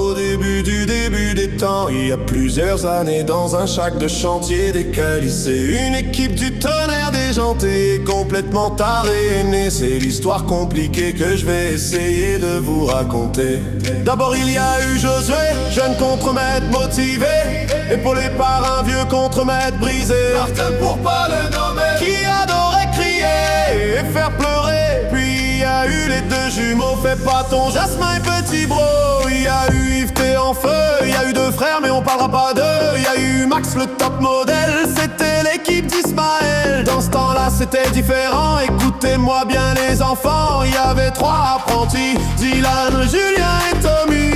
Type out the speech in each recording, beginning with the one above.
au début du début des temps. Il y a plusieurs années dans un shack de chantier décalissé. Une équipe du tonnerre déjantée, complètement tarée et née. C'est l'histoire compliquée que je vais essayer de vous raconter. D'abord il y a eu Josué, jeune contremaître motivé, épaulé par un vieux contremaître brisé, Martin pour pas le nommer, qui adorait crier et faire pleurer. Puis il y a eu les deux jumeaux, fais pas ton Jasmin et petit bro. Il y a eu Yves T en feu, il y a eu deux frères mais on parlera pas d'eux. Il y a eu Max le top modèle, c'était l'équipe d'Ismaël. Dans ce temps-là c'était différent, écoutez-moi bien les enfants. Il y avait trois apprentis, Dylan, Julien et Tommy.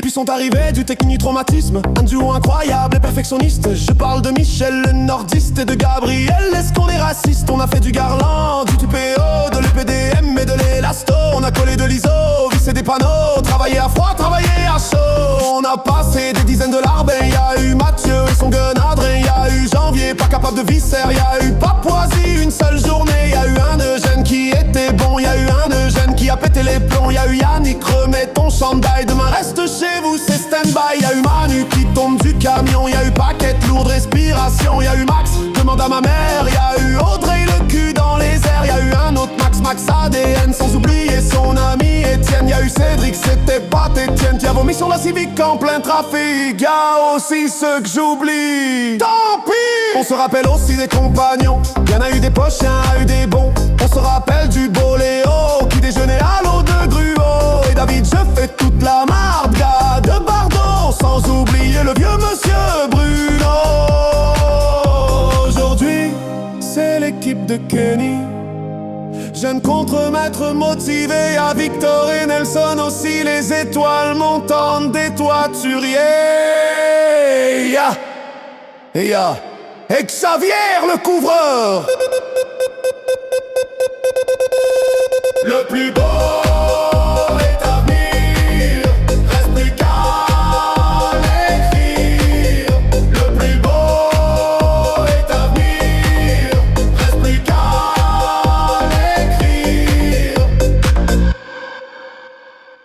Puis sont arrivés du technique traumatisme, un duo incroyable et perfectionniste. Je parle de Michel le nordiste et de Gabriel. Est-ce qu'on est raciste? On a fait du Garland, du TPO, de l'EPDM et de l'élasto. On a collé de l'ISO, vissé des panneaux, travaillé à froid, travaillé à chaud. On a passé des dizaines de larbins. Il y a eu Mathieu et son gun Adrien. Il y a eu Janvier, pas capable de visser. Il y a eu Papouasie, une seule journée. Il y a eu un Eugène qui était bon. Il y a eu un Eugène qui a pété les plombs. Il y a eu Yannick, remets ton chandail. Demain reste chez vous, c'est stand-by. Il y a eu Manu qui tombe du camion. Il y a eu Paquette, lourde respiration. Il y a eu Max, demande à ma mère. Il y a eu Audrey, le cul dans les airs. Il y a eu un autre Max ADN, sans oublier son ami Étienne. Il y a eu Cédric, c'était pas Étienne, qui a vomi sur la Civic en plein trafic. Y a aussi ceux que j'oublie, tant pis. On se rappelle aussi des compagnons. Y'en a eu des poches, y'en a eu des bons. On se rappelle du beau Léo qui déjeunait à l'eau de gruau. Et David, je fais toute la marde, gars de Bardot. Sans oublier le vieux monsieur Bruno. Aujourd'hui, c'est l'équipe de Kenny, jeune contremaître motivé. À Victor et Nelson aussi, les étoiles montantes des toituriers. Et Xavier le couvreur, le plus beau.